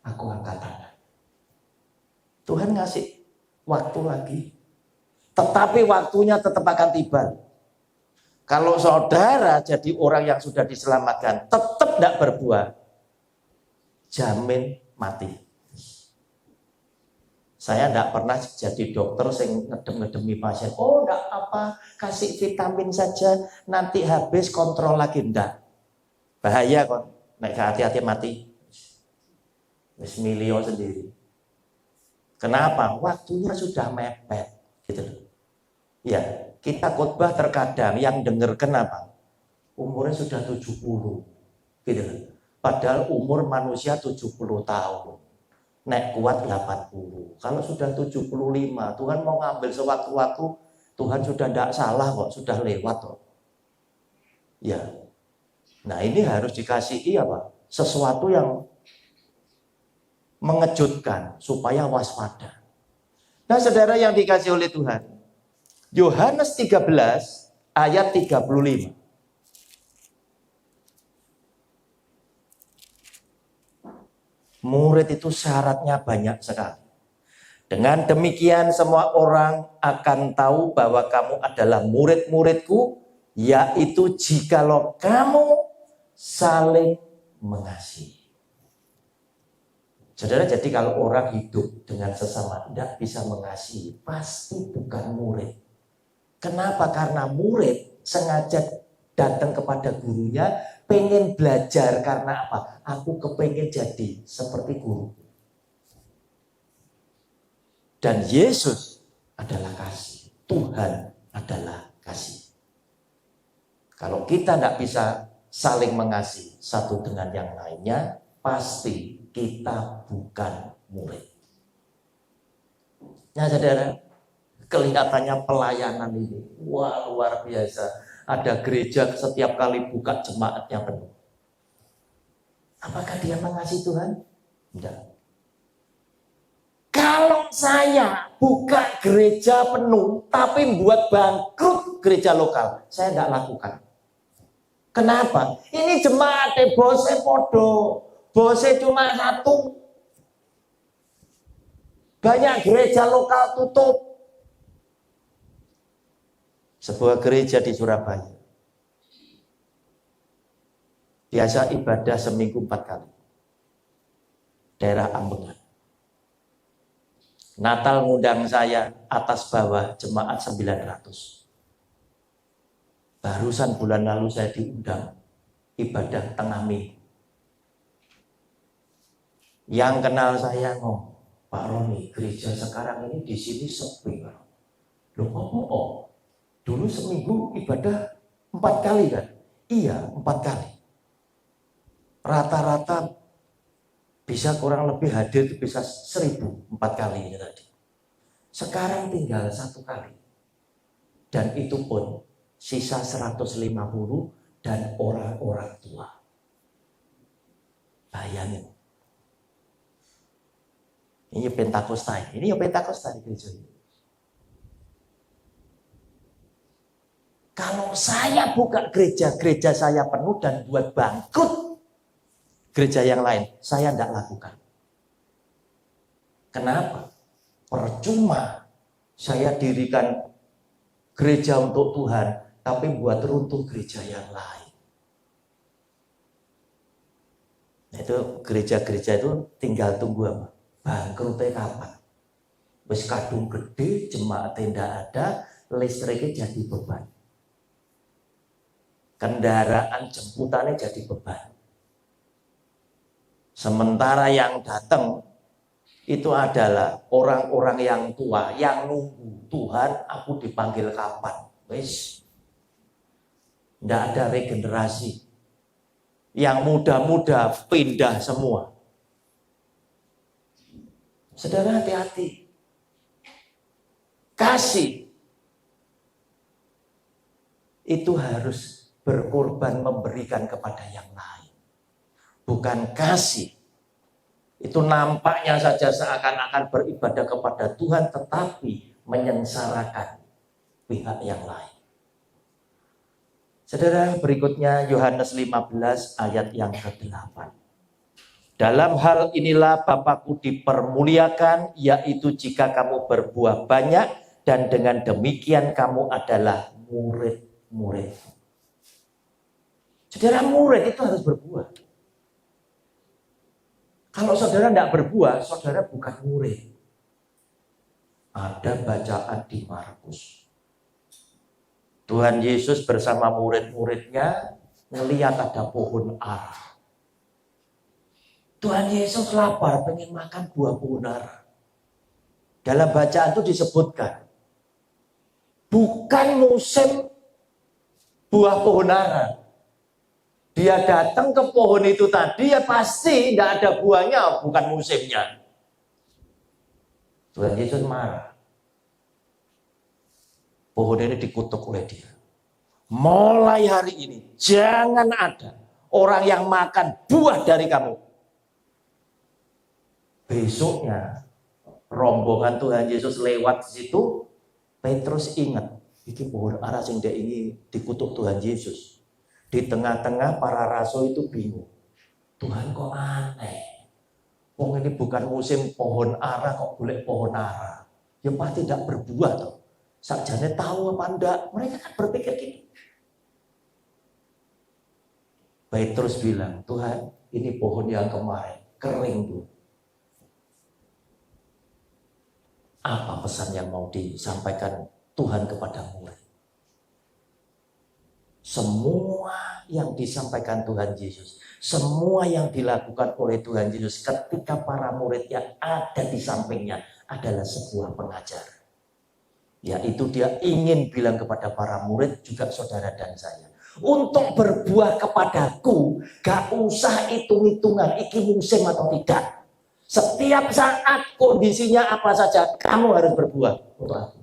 aku angkat tangan. Tuhan ngasih waktu lagi. Tetapi waktunya tetap akan tiba. Kalau saudara jadi orang yang sudah diselamatkan, tetap tidak berbuah, jamin mati. Saya tidak pernah jadi dokter yang ngedem-ngedemi pasien. Oh, tidak apa, kasih vitamin saja, nanti habis kontrol lagi. Tidak. Bahaya kok. Nek hati-hati mati. Bismillah sendiri. Kenapa? Waktunya sudah mepet. Gitu loh. Ya, kita khotbah terkadang yang dengar kenapa? Umurnya sudah 70. Gitu loh. Padahal umur manusia 70 tahun. Nek kuat 80. Kalau sudah 75, Tuhan mau ngambil sewaktu-waktu, Tuhan sudah tidak salah kok, sudah lewat kok. Ya. Nah, ini harus dikasihi apa? Sesuatu yang mengejutkan supaya waspada. Nah, saudara yang dikasih oleh Tuhan, Yohanes 13 ayat 35. Murid itu syaratnya banyak sekali. Dengan demikian semua orang akan tahu bahwa kamu adalah murid-muridku, yaitu jikalau kamu saling mengasihi. Saudara, jadi kalau orang hidup dengan sesama tidak bisa mengasihi, pasti bukan murid. Kenapa? Karena murid sengaja datang kepada gurunya, pengen belajar. Karena apa? Aku kepengen jadi seperti guru. Dan Yesus adalah kasih. Tuhan adalah kasih. Kalau kita tidak bisa saling mengasihi satu dengan yang lainnya, pasti kita bukan murid. Nah, saudara, kelihatannya pelayanan ini, wah, luar biasa. Ada gereja setiap kali buka jemaatnya penuh. Apakah dia mengasihi Tuhan? Tidak. Kalau saya buka gereja penuh, tapi buat bangkrut gereja lokal, saya tidak lakukan. Kenapa? Ini jemaatnya bosnya podo, bosnya cuma satu. Banyak gereja lokal tutup. Sebuah gereja di Surabaya, biasa ibadah seminggu 4 kali. Daerah Ambengan. Natal ngundang saya atas bawah jemaat 900. Barusan bulan lalu saya diundang ibadah tengah minggu. Yang kenal saya ngomong, Pak Roni, gereja sekarang ini di sini sepi. Loh, oh. Dulu seminggu ibadah 4 kali kan? Iya, 4 kali. Rata-rata bisa kurang lebih hadir bisa 1.000 4 kali ini tadi. Sekarang tinggal 1 kali. Dan itu pun sisa 150 dan orang-orang tua. Bayangin. Ini Pentakosta. Ini Pentakosta di gereja ini. Kalau saya buka gereja saya penuh dan buat bangkrut gereja yang lain, saya tidak lakukan. Kenapa? Percuma saya dirikan gereja untuk Tuhan, tapi buat runtuh gereja yang lain. Nah, itu gereja-gereja itu tinggal tunggu apa? Bangkrutnya kapan? Wis kadung gede, jemaat tidak ada, listriknya jadi beban. Kendaraan jemputannya jadi beban. Sementara yang datang itu adalah orang-orang yang tua, yang nunggu, Tuhan aku dipanggil kapan. Wis. Tidak ada regenerasi. Yang muda-muda pindah semua. Saudara, hati-hati. Kasih itu harus berkorban memberikan kepada yang lain. Bukan kasih. Itu nampaknya saja seakan-akan beribadah kepada Tuhan, tetapi menyengsarakan pihak yang lain. Saudara, berikutnya Yohanes 15 ayat yang ke-8. Dalam hal inilah Bapakku dipermuliakan, yaitu jika kamu berbuah banyak, dan dengan demikian kamu adalah murid-murid. Saudara, murid itu harus berbuah. Kalau saudara tidak berbuah, saudara bukan murid. Ada bacaan di Markus. Tuhan Yesus bersama murid-muridnya melihat ada pohon ara. Tuhan Yesus lapar, pengen makan buah pohon ara. Dalam bacaan itu disebutkan, bukan musim buah pohon ara. Dia datang ke pohon itu tadi, ya pasti tidak ada buahnya, bukan musimnya. Tuhan Yesus marah. Pohon ini dikutuk oleh dia. Mulai hari ini, jangan ada orang yang makan buah dari kamu. Besoknya, rombongan Tuhan Yesus lewat di situ, Petrus ingat, Iki pohon ara sing ndek ini dikutuk Tuhan Yesus. Di tengah-tengah para rasul itu bingung. Tuhan kok aneh. Wong ini bukan musim pohon ara kok boleh pohon ara. Ya pasti tidak berbuah toh. Sakjane tahu apa enggak? Mereka kan berpikir gitu. Petrus bilang, Tuhan, ini pohon yang kemarin kering tuh. Apa pesan yang mau disampaikan Tuhan kepada murid? Semua yang disampaikan Tuhan Yesus, semua yang dilakukan oleh Tuhan Yesus ketika para murid yang ada di sampingnya adalah sebuah pengajaran. Yaitu dia ingin bilang kepada para murid, juga saudara dan saya, untuk berbuah kepadaku, gak usah hitung-hitungan iki musim atau tidak. Setiap saat kondisinya apa saja, kamu harus berbuah untuk aku.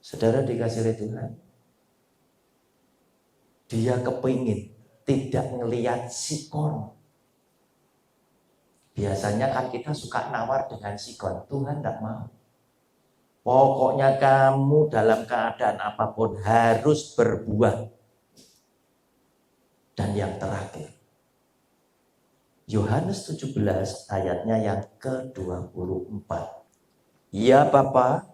Saudara dikasih oleh Tuhan, dia kepingin tidak ngelihat sikon. Biasanya kan kita suka nawar dengan sikon, Tuhan tidak mau. Pokoknya kamu dalam keadaan apapun harus berbuah. Dan yang terakhir, Yohanes 17 ayatnya yang ke-24. Ya Bapa,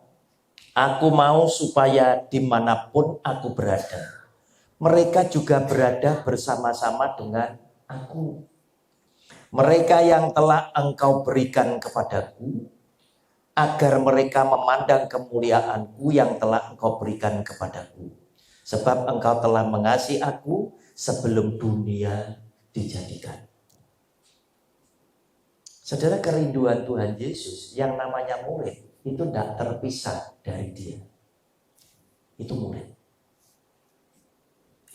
aku mau supaya dimanapun aku berada, mereka juga berada bersama-sama dengan aku. Mereka yang telah Engkau berikan kepadaku, agar mereka memandang kemuliaanku yang telah Engkau berikan kepadaku. Sebab Engkau telah mengasihi aku sebelum dunia dijadikan. Saudara, kerinduan Tuhan Yesus yang namanya murid itu tidak terpisah dari dia. Itu murid.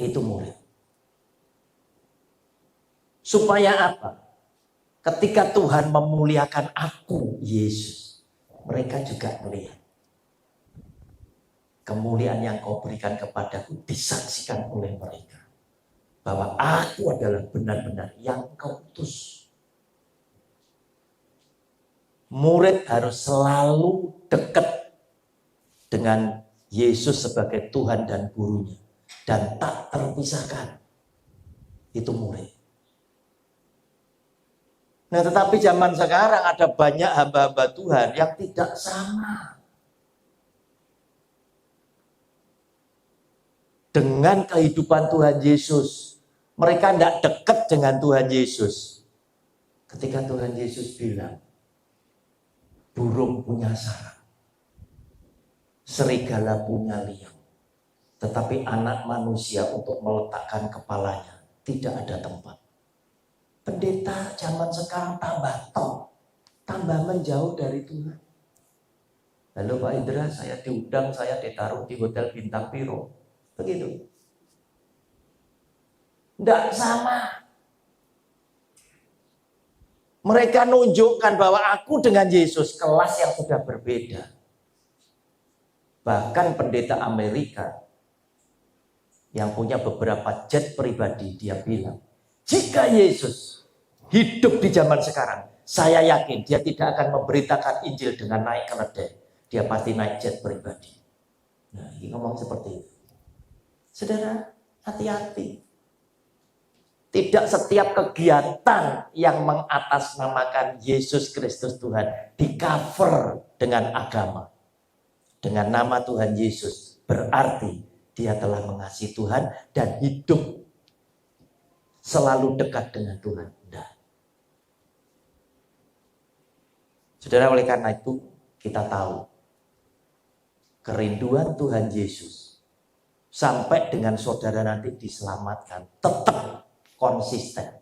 Itu murid. Supaya apa? Ketika Tuhan memuliakan aku, Yesus, mereka juga melihat kemuliaan yang Kau berikan kepadaku disaksikan oleh mereka. Bahwa aku adalah benar-benar yang Kau utus. Murid harus selalu dekat dengan Yesus sebagai Tuhan dan gurunya. Dan tak terpisahkan. Itu murid. Nah, tetapi zaman sekarang ada banyak hamba-hamba Tuhan yang tidak sama dengan kehidupan Tuhan Yesus. Mereka tidak dekat dengan Tuhan Yesus. Ketika Tuhan Yesus bilang, burung punya sarang, serigala punya liang, tetapi anak manusia untuk meletakkan kepalanya tidak ada tempat. Pendeta zaman sekarang tambah menjauh dari Tuhan. Lalu Pak Indra, saya diundang, saya ditaruh di hotel bintang piro. Begitu. Tidak sama. Mereka nunjukkan bahwa aku dengan Yesus kelas yang sudah berbeda. Bahkan pendeta Amerika yang punya beberapa jet pribadi, dia bilang, jika Yesus hidup di zaman sekarang, saya yakin dia tidak akan memberitakan Injil dengan naik keledai. Dia pasti naik jet pribadi. Nah, ini ngomong seperti itu. Saudara, hati-hati. Tidak setiap kegiatan yang mengatasnamakan Yesus Kristus Tuhan di cover dengan agama. Dengan nama Tuhan Yesus berarti dia telah mengasihi Tuhan dan hidup selalu dekat dengan Tuhan. Nah. Saudara, oleh karena itu kita tahu kerinduan Tuhan Yesus sampai dengan saudara nanti diselamatkan tetap konsisten.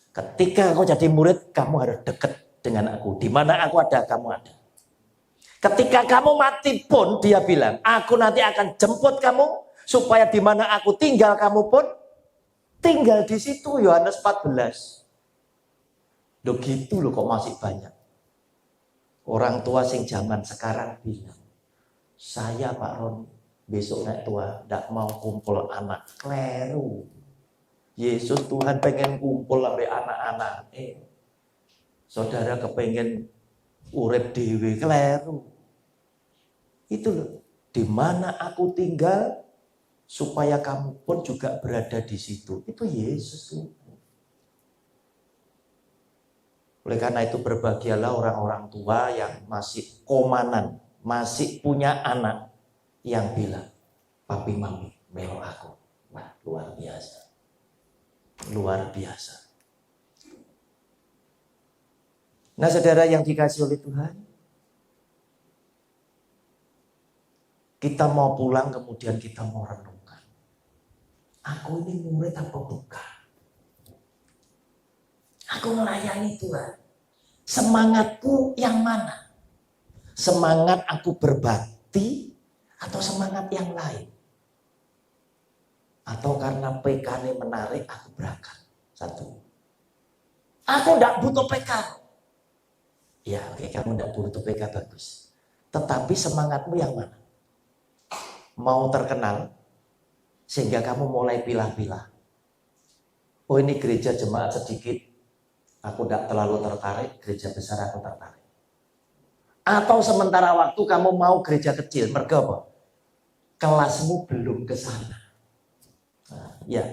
Ketika kau jadi murid, kamu harus dekat dengan aku. Di mana aku ada, kamu ada. Ketika kamu mati pun, dia bilang, aku nanti akan jemput kamu, supaya di mana aku tinggal, kamu pun tinggal di situ. Yohanes 14. Loh gitu loh, kok masih banyak. Orang tua sing zaman sekarang bilang, saya Pak Ron, besok naik tua, tidak mau kumpul anak. Kleru. Yesus Tuhan pengen kumpul sampai anak-anak. Saudara kepengen urip dhewe kleru. Itu loh, di mana aku tinggal supaya kamu pun juga berada di situ. Itu Yesus. Oleh karena itu berbahagialah orang-orang tua yang masih komanan, masih punya anak yang bilang, papi mami melo aku. Wah, luar biasa. Luar biasa. Nah, saudara yang dikasih oleh Tuhan, kita mau pulang kemudian kita mau renungkan. Aku ini murid apa bukan? Aku melayani Tuhan. Semangatku yang mana? Semangat aku berbakti atau semangat yang lain? Atau karena PK ini menarik aku berangkat? Satu. Aku tidak butuh PK. Ya oke, kamu tidak butuh PK, bagus. Tetapi semangatmu yang mana? Mau terkenal sehingga kamu mulai pilah-pilah. Oh ini gereja jemaat sedikit, aku tidak terlalu tertarik, gereja besar aku tertarik. Atau sementara waktu kamu mau gereja kecil, mergo apa? Kelasmu belum ke sana. Nah, ya.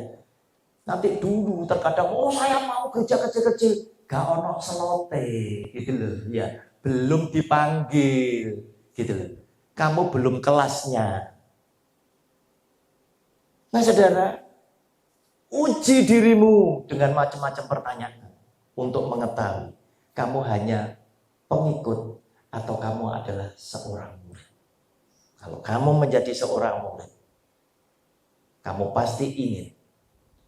Nanti dulu terkadang, oh saya mau gereja kecil-kecil, gak ono selote, gitu loh. Ya, belum dipanggil, gitu loh. Kamu belum kelasnya. Nah, saudara, uji dirimu dengan macam-macam pertanyaan untuk mengetahui kamu hanya pengikut atau kamu adalah seorang murid. Kalau kamu menjadi seorang murid, kamu pasti ingin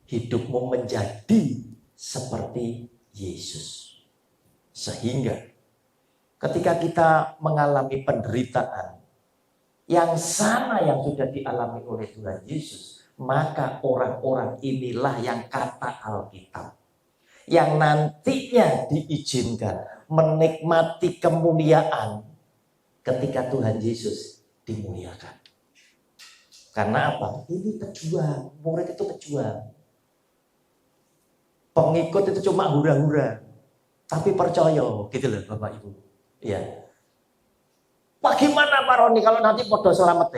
hidupmu menjadi seperti Yesus. Sehingga ketika kita mengalami penderitaan yang sama yang sudah dialami oleh Tuhan Yesus, maka orang-orang inilah yang kata Alkitab yang nantinya diizinkan menikmati kemuliaan ketika Tuhan Yesus dimuliakan. Karena apa? Ini pejuang, murid itu pejuang. Pengikut itu cuma hura-hura, tapi percaya, gitu loh Bapak Ibu. Ya. Bagaimana Pak Roni kalau nanti podo selamat?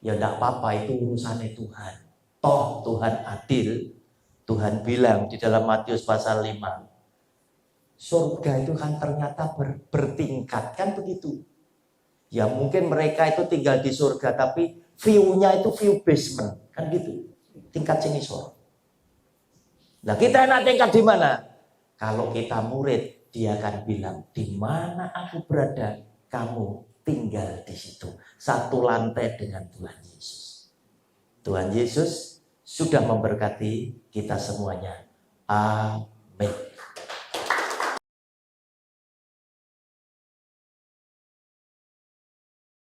Ya enggak apa-apa, itu urusannya Tuhan. Toh Tuhan adil. Tuhan bilang di dalam Matius pasal 5. Surga itu kan ternyata bertingkat, kan begitu. Ya mungkin mereka itu tinggal di surga, tapi view-nya itu view basement, kan gitu. Tingkat sinisor. Nah kita enak tingkat di mana? Kalau kita murid, dia akan bilang, di mana aku berada, kamu tinggal di situ. Satu lantai dengan Tuhan Yesus. Tuhan Yesus sudah memberkati kita semuanya. Amin.